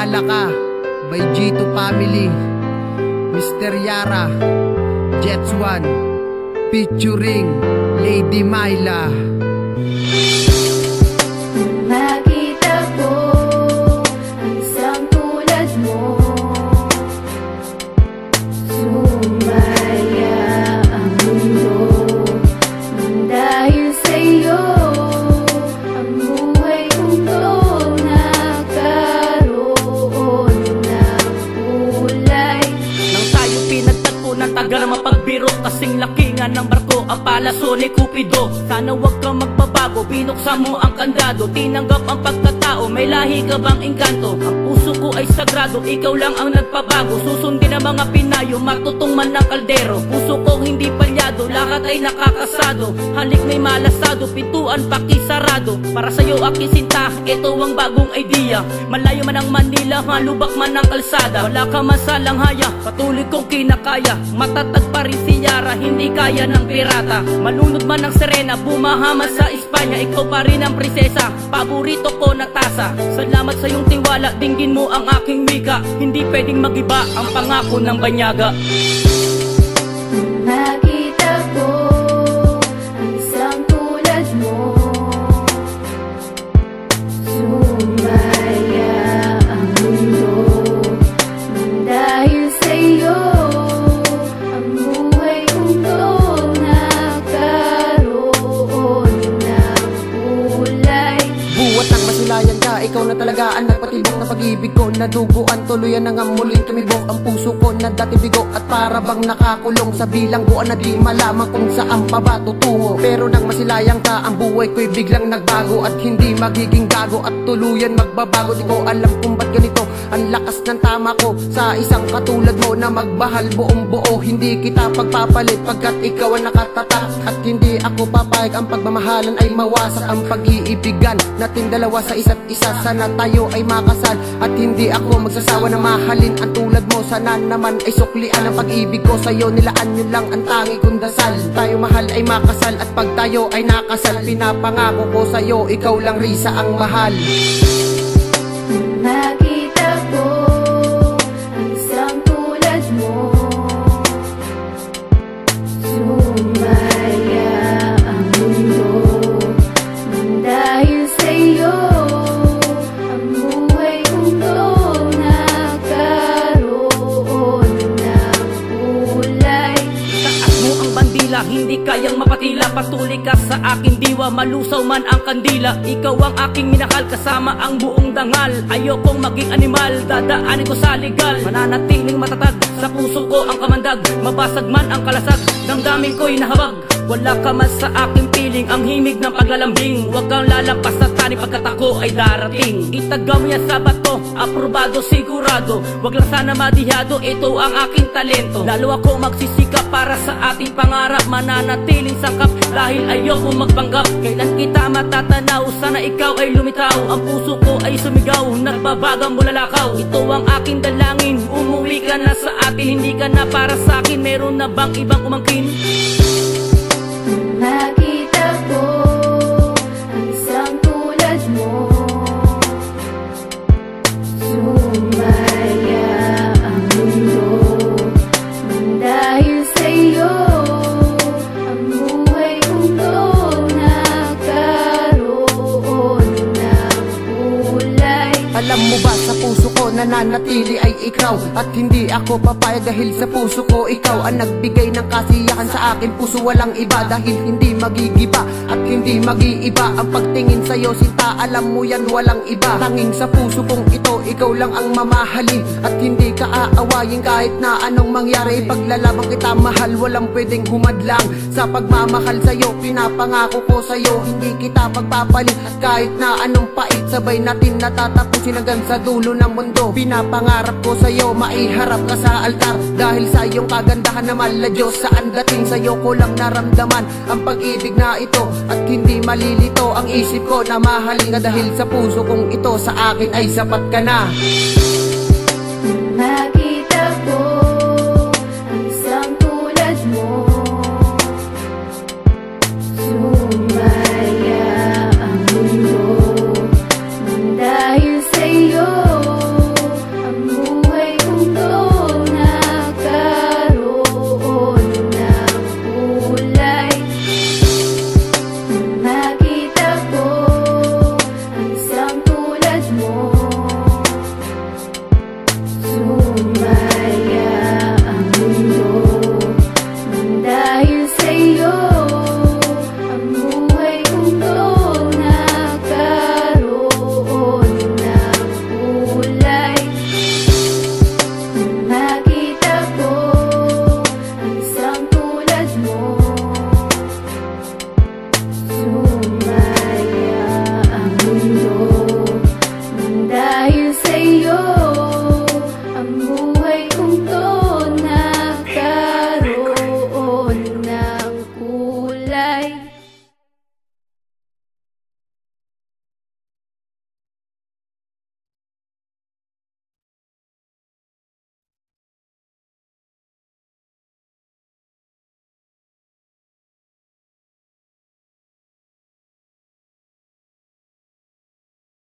Bahala Ka by G2 Family, Mr. Yara, Jets One, featuring Lady Myla. Nakita ko ang isang tulad mo, sumaya ang mundo nang dahil sa'yo ang buhay kong to nagkaroon ng kulay. Nang tayo pinagtagpo ng tagal mapagbiro, kasing laki nga ng barko ang palaso ni Cupido. Sana wag kang magbabago, binuksan mo ang kandado, tinanggap ang pagkatao, may lahi ka bang engkanto? Ang puso ko ay sagrado, ikaw lang ang nagpabago, susundin ang mga pinayo, matutong man ng kaldero. Puso ko hindi palyado, lahat ay nakakasado, halik may malasado, pintuan pakisarado. Para sa'yo aking sinta, ito ang bagong idea. Malayo man ang Manila, malubak man ang kalsada, wala ka man sa langhaya, patuloy kong kinakaya. Matatag pa rin si Yara, hindi kaya ng pirata. Malunod man ang Serena, bumahaman sa Espanya, ikaw pa rin ang prinsesa, paborito ko na tasa. Salamat sa iyong tiwala, dinggin mo ang aking wika, hindi pwedeng magiba ang pangako ng banyaga. Nakita ko ang isang tulad mo, sumaya ang mundo nang dahil sa'yo ang buhay kong to nagkaroon ng kulay. Buwat ng masilayan ka, ikaw na talaga ang nagpatibok na pag-ibig ko. Naduguan, tuluyan na nga muling tumibok ang puso ko na dati bigo, at para bang nakakulong sa bilangguan na di malaman kung saan pa ba tutungo. Pero nang masilayan ka, ang buhay ko'y biglang nagbago, at hindi magiging gago at tuluyan magbabago. Di ko alam kung ba't ganito ang lakas ng tama ko sa isang katulad mo na magbahal buong buo. Hindi kita pagpapalit pagkat ikaw ang nakatatak, at hindi ako papayag ang pagmamahalan ay mawasak ang pag-iibigan nating dalawa sa isa't isa. Sana tayo ay makasal at hindi ako magsasawa na mahalin ang tulad mo. Sana naman ay suklian ang pag-ibig ko sa'yo, nilaan yun lang ang tangi kong dasal. Tayo mahal ay makasal, at pag tayo ay nakasal, pinapangako ko sa'yo, ikaw lang Risa ang mahal. Nakita ko ang isang tulad mo, sumaya ang mundo nang dahil sa'yo ang buhay kong to nagkaroon ng kulay. Taas mo ang bandila, hindi kayang mapatila, patuloy ka sa aking diwa, malusaw man ang kandila. Ikaw ang aking minahal, kasama ang buong dangal. Ayokong maging animal, dadaanin ko sa legal. Mananatiling matatag, sa puso ko ang kamandag, mabasag man ang kalasag, damdamin ko'y nahabag. Wala ka man sa aking piling, ang himig ng paglalambing. Huwag kang lalampas sa tani pagkat ako ay darating. Itagaw mo yan sa bato, aprobado sigurado, wag lang sana madihado, ito ang aking talento. Lalo ako magsisikap para sa ating pangarap, mananatiling sangkap dahil ayoko magpanggap. Kailan kita matatanaw, sana ikaw ay lumitaw, ang puso ko ay sumigaw, nagbabagang bulalakaw. Ito ang aking dalangin, umuwi ka na sa atin, hindi ka na para sa akin, meron na bang ibang umangkin? Nakita ko ang isang tulad mo, sumaya ang mundo nang dahil sa'yo ang buhay kong to nagkaroon ng kulay. Alam mo ba, sa puso ko nananatili ay ikaw, at hindi ako papayag dahil sa puso ko ikaw ang nagbigay ng kasiyahan sa akin. Puso walang iba dahil hindi magigiba at hindi mag-iiba ang pagtingin sa'yo, sinta, alam mo yan walang iba. Tanging sa puso kong ito, ikaw lang ang mamahalin, at hindi ka aawayin kahit na anong mangyari. Paglalabang kita mahal, walang pwedeng humadlang sa pagmamahal sa'yo. Pinapangako ko sa'yo, hindi kita pagpapalit, at kahit na anong pait, sabay natin natatapusin hanggang sa dulo ng mundo. Pinapangarap ko sa'yo, maiharap ka sa altar, dahil sa iyong kagandahan na mala Diyos, saan dating sa'yo ko lang naramdaman ang pag-ibig na ito, at hindi malilito ang isip ko na mahalin ka, dahil sa puso kong ito sa akin ay sapat ka na.